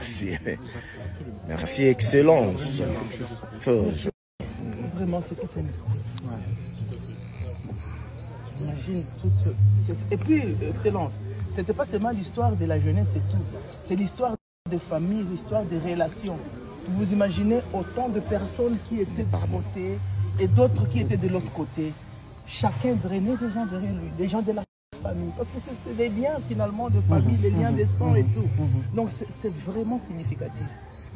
merci. Merci, Excellence. Vraiment, c'est toute une histoire. J'imagine toute... Et puis, Excellence, c'était pas seulement l'histoire de la jeunesse et tout. C'est l'histoire des familles, l'histoire des relations. Vous imaginez autant de personnes qui étaient de ce côté et d'autres qui étaient de l'autre côté. Chacun drainait des gens derrière lui, des gens de la famille. Parce que c'est des liens finalement de famille, des liens de sang et tout. Donc c'est vraiment significatif.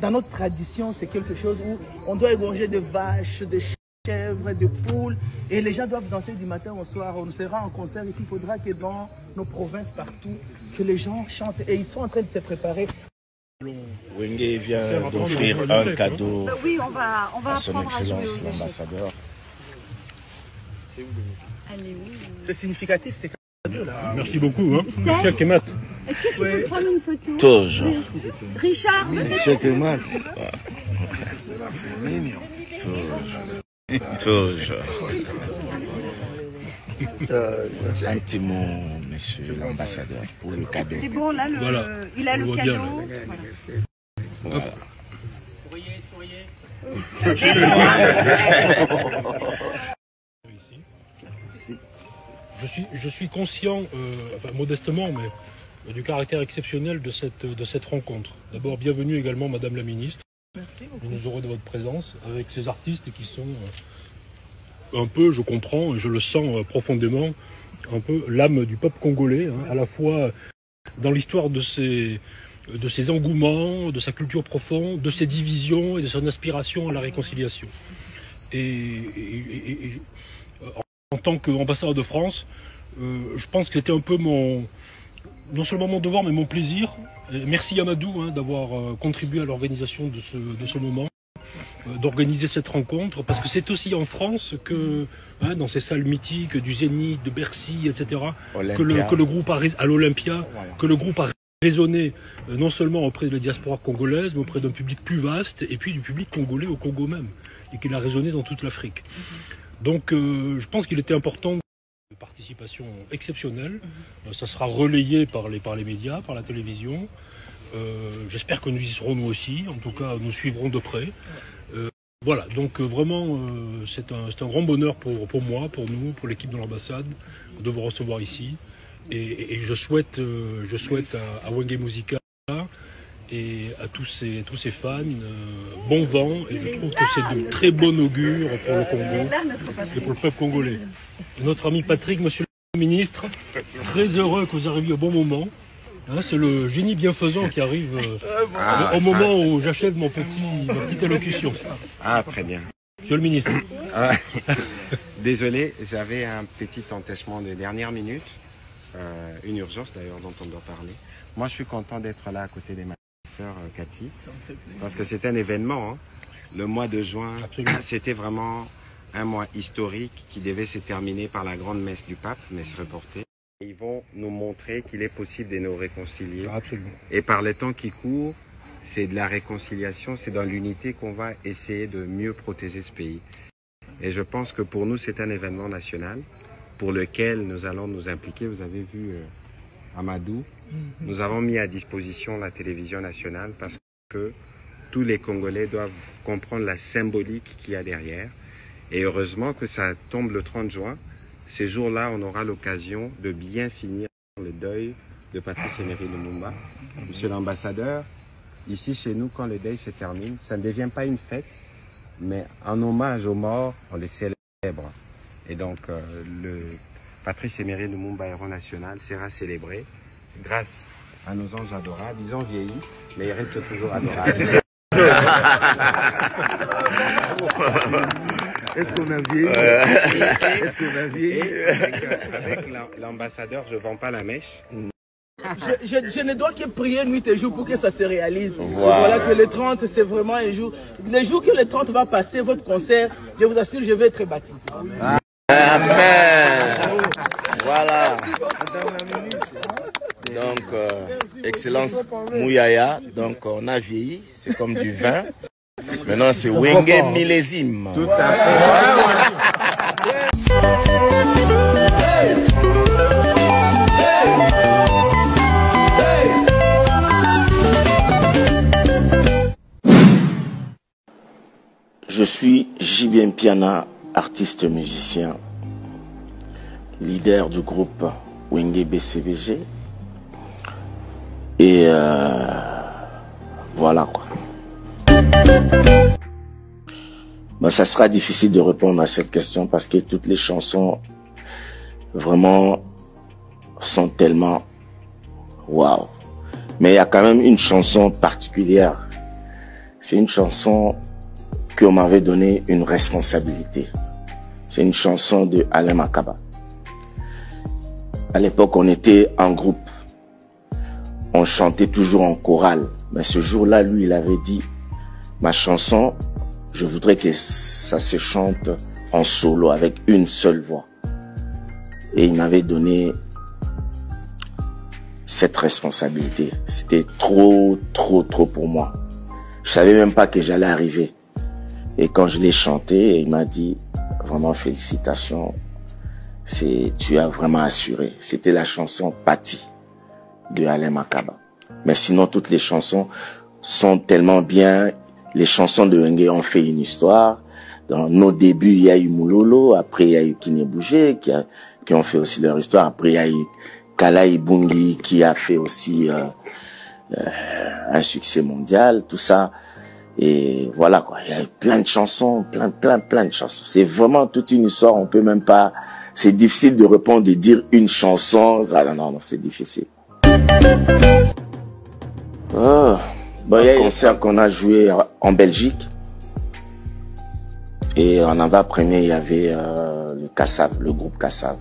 Dans notre tradition, c'est quelque chose où on doit égorger de vaches, de chèvres, de poules. Et les gens doivent danser du matin au soir. On sera en concert ici. Il faudra que dans nos provinces partout, que les gens chantent. Et ils sont en train de se préparer. Wenge vient d'offrir un cadeau oui, on va à son Excellence l'ambassadeur. C'est significatif, c'est cadeau là. Merci beaucoup. Hein. Cheikh Emat. Est-ce que tu peux prendre une photo? Toujours. Richard. Cheikh Emat. Toujours. Un petit mot, monsieur l'ambassadeur, pour le cadeau. C'est bon, là, voilà. Il a le cadeau. Voilà. Je suis conscient, enfin, modestement, mais du caractère exceptionnel de cette rencontre. D'abord, bienvenue également, Madame la Ministre. Merci beaucoup. Nous nous aurons de votre présence avec ces artistes qui sont un peu, je comprends et je le sens profondément, un peu l'âme du peuple congolais, hein, à la fois dans l'histoire de ses engouements, de sa culture profonde, de ses divisions et de son aspiration à la réconciliation. Et en tant qu'ambassadeur de France, je pense que c'était un peu non seulement mon devoir, mais mon plaisir. Et merci Yamadou hein, d'avoir contribué à l'organisation de ce moment, d'organiser cette rencontre, parce que c'est aussi en France que, hein, dans ces salles mythiques du Zénith, de Bercy, etc., que le groupe a, à l'Olympia, que le groupe a résonné non seulement auprès de la diaspora congolaise, mais auprès d'un public plus vaste, et puis du public congolais au Congo même, et qu'il a résonné dans toute l'Afrique. Donc je pense qu'il était important, une participation exceptionnelle, ça sera relayé par les médias, par la télévision, j'espère que nous y serons nous aussi, en tout cas nous suivrons de près. Voilà, donc vraiment c'est un grand bonheur pour moi, pour nous, pour l'équipe de l'ambassade, de vous recevoir ici. Et je souhaite à Wenge Musica et à tous ces fans bon vent, et je trouve que c'est de très bon augure pour le Congo et pour le peuple congolais. Et notre ami Patrick, monsieur le ministre, très heureux que vous arriviez au bon moment. Hein, c'est le génie bienfaisant qui arrive au moment où j'achève ma petite allocution. Ah, très bien. Monsieur le ministre. Désolé, j'avais un petit empêchement de dernière minute, une urgence d'ailleurs dont on doit parler. Moi, je suis content d'être là à côté de ma sœur Cathy, parce que c'est un événement. Hein. Le mois de juin, c'était vraiment un mois historique qui devait se terminer par la grande messe du pape, messe reportée. Ils vont nous montrer qu'il est possible de nous réconcilier. Absolument. Et par les temps qui courent, c'est de la réconciliation, c'est dans l'unité qu'on va essayer de mieux protéger ce pays. Et je pense que pour nous, c'est un événement national pour lequel nous allons nous impliquer. Vous avez vu Amadou, nous avons mis à disposition la télévision nationale parce que tous les Congolais doivent comprendre la symbolique qu'il y a derrière. Et heureusement que ça tombe le 30 juin. Ces jours-là, on aura l'occasion de bien finir le deuil de Patrice Emery Lumumba. Monsieur l'ambassadeur, ici chez nous, quand le deuil se termine, ça ne devient pas une fête, mais en hommage aux morts, on les célèbre. Et donc, le Patrice Emery Lumumba, héros national, sera célébré grâce à nos anges adorables. Ils ont vieilli, mais ils restent toujours adorables. Est-ce qu'on a vieilli? Est-ce qu'on a vieilli? Avec l'ambassadeur, je ne vends pas la mèche. Je ne dois que prier nuit et jour pour que ça se réalise. Voilà que le 30, c'est vraiment un jour. Le jour que le 30 va passer, votre concert, je vous assure, je vais être baptisé. Amen. Voilà. Donc, Excellence Mouyaya, donc on a vieilli, c'est comme du vin. Maintenant, c'est Wenge millésime. Tout à fait. Je suis Jibien Piana, artiste musicien, leader du groupe Wenge BCBG. Et voilà quoi. Ben, ça sera difficile de répondre à cette question parce que toutes les chansons vraiment sont tellement waouh. Mais il y a quand même une chanson particulière. C'est une chanson qu'on m'avait donné une responsabilité. C'est une chanson de Alain Makaba. À l'époque, on était en groupe. On chantait toujours en chorale. Mais ce jour-là, lui, il avait dit, ma chanson, je voudrais que ça se chante en solo avec une seule voix. Et il m'avait donné cette responsabilité. C'était trop pour moi. Je savais même pas que j'allais arriver. Et quand je l'ai chanté, il m'a dit, vraiment félicitations. Tu as vraiment assuré. C'était la chanson Patti de Alain Makaba. Mais sinon, toutes les chansons sont tellement bien. Les chansons de Wenge ont fait une histoire. Dans nos débuts, il y a eu Moulolo. Après, il y a eu Kiné Bougé qui ont fait aussi leur histoire. Après, il y a eu Kalaï Bungi qui a fait aussi un succès mondial. Tout ça. Et voilà quoi. Il y a eu plein de chansons, plein de chansons. C'est vraiment toute une histoire. On peut même pas. C'est difficile de répondre, de dire une chanson. Non, c'est difficile. Oh. Bon, il y a une scène qu'on a joué en Belgique. Et en avant-première, il y avait le Kassav, le groupe Kassav.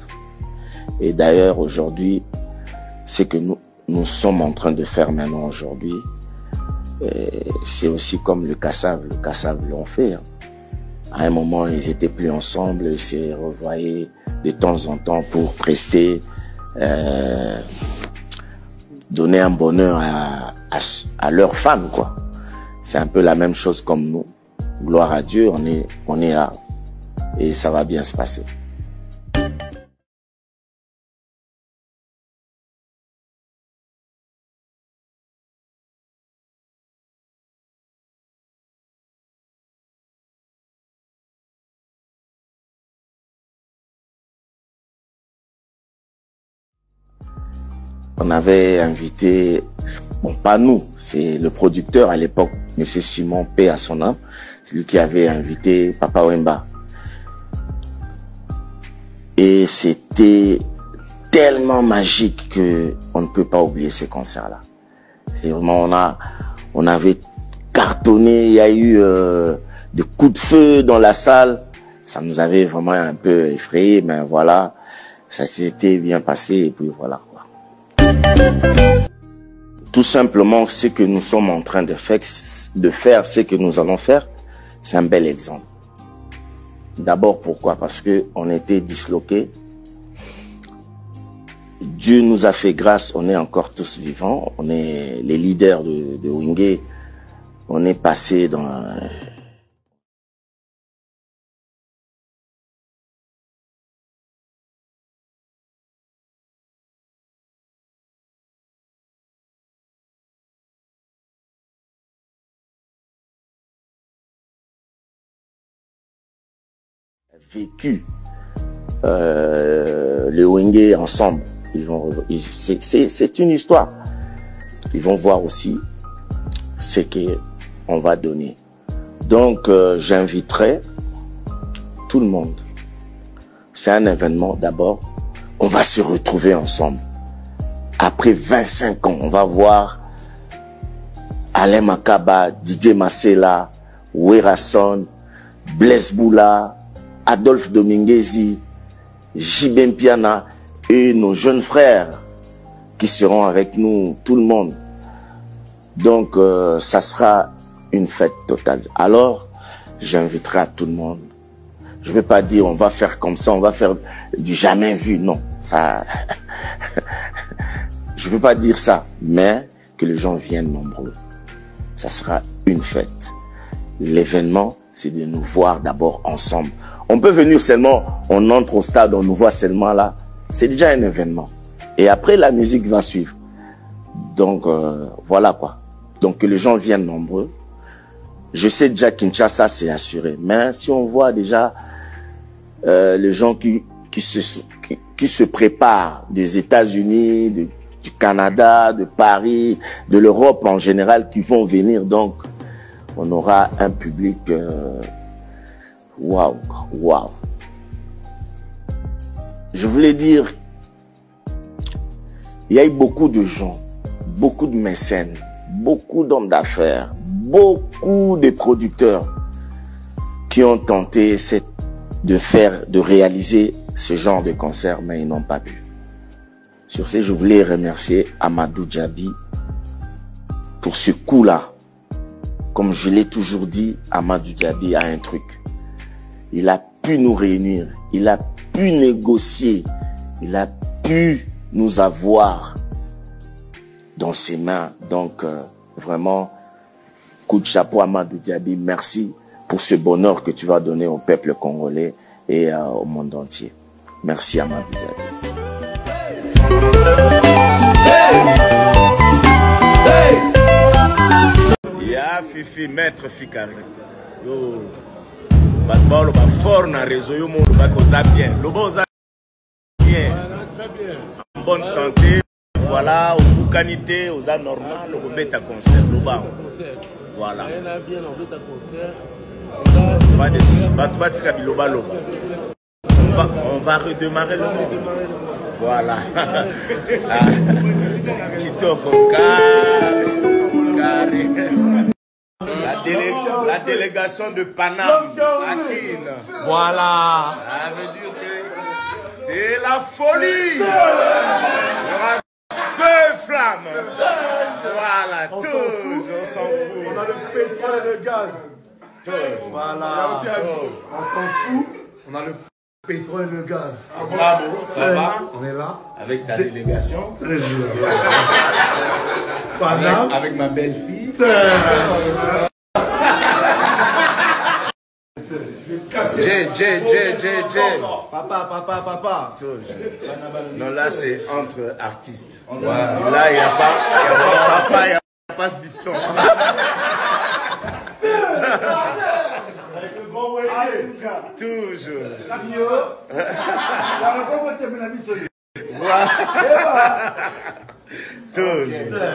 Et d'ailleurs, aujourd'hui, c'est que nous sommes en train de faire maintenant aujourd'hui. C'est aussi comme le Kassav l'ont fait. Hein. À un moment, ils étaient plus ensemble, ils se revoyaient de temps en temps pour prester, donner un bonheur à leurs femmes, quoi. C'est un peu la même chose comme nous. Gloire à Dieu, on est là et ça va bien se passer. On avait invité, bon pas nous, c'est le producteur à l'époque, M. Simon P. à son âme, c'est lui qui avait invité Papa Wemba. Et c'était tellement magique que on ne peut pas oublier ces concerts-là. C'est vraiment, on avait cartonné, il y a eu des coups de feu dans la salle, ça nous avait vraiment un peu effrayé, mais voilà, ça s'était bien passé et puis voilà. Tout simplement, ce que nous sommes en train de faire, ce que nous allons faire, c'est un bel exemple. D'abord, pourquoi? Parce que on était disloqués. Dieu nous a fait grâce, on est encore tous vivants. On est les leaders de Wenge. On est passé dans... vécu le Wenge ensemble. C'est une histoire. Ils vont voir aussi ce qu'on va donner. Donc, j'inviterai tout le monde. C'est un événement d'abord. On va se retrouver ensemble. Après 25 ans, on va voir Alain Makaba, Didier Masela, Werason, Blaise Boula, Adolphe Dominguezi, Jibien Piana et nos jeunes frères qui seront avec nous, tout le monde. Donc, ça sera une fête totale. Alors, j'inviterai tout le monde. Je ne vais pas dire on va faire comme ça, on va faire du jamais vu. Non, ça... je ne veux pas dire ça, mais que les gens viennent nombreux. Ça sera une fête. L'événement, c'est de nous voir d'abord ensemble. On peut venir seulement, on entre au stade, on nous voit seulement là. C'est déjà un événement. Et après, la musique va suivre. Donc, voilà quoi. Donc, que les gens viennent nombreux. Je sais déjà Kinshasa, c'est assuré. Mais si on voit déjà les gens qui se préparent des États-Unis, du Canada, de Paris, de l'Europe en général, qui vont venir, donc on aura un public waouh, waouh. Je voulais dire, il y a eu beaucoup de gens, beaucoup de mécènes, beaucoup d'hommes d'affaires, beaucoup de producteurs qui ont tenté de réaliser ce genre de concert, mais ils n'ont pas pu. Sur ce, je voulais remercier Amadou Djabi pour ce coup-là. Comme je l'ai toujours dit, Amadou Djabi a un truc. Il a pu nous réunir, il a pu négocier, il a pu nous avoir dans ses mains. Donc, vraiment, coup de chapeau Amadou Djabi, merci pour ce bonheur que tu vas donner au peuple congolais et au monde entier. Merci Amadou Djabi. Ya Fifi maître Fikari. Yo. Batba lo ba fort na réseau yo mo ba ko za bien. Lo ba za bien. Très bien. En bonne santé. Voilà, au boucanité, aux a normal, au bêta concert, lo ba. Voilà. Bien au bêta concert. Pas de batika biloba loba. On va redémarrer le monde. Voilà. Kitoko carré. La délégation de Paname, Akin. Voilà. Ça veut dire que c'est la folie. Il y aura peu de flammes. Voilà, tout. On s'en fout. On a le pétrole et le gaz. Tout. Voilà. On s'en fout. On a le pétrole et le gaz. Bravo, ça va? On est là. Avec ta délégation. Très joyeux. Avec ma belle-fille. Papa. Non, là, c'est entre artistes. Là, il n'y a pas papa, il n'y a pas de piston. Toujours. Toujours.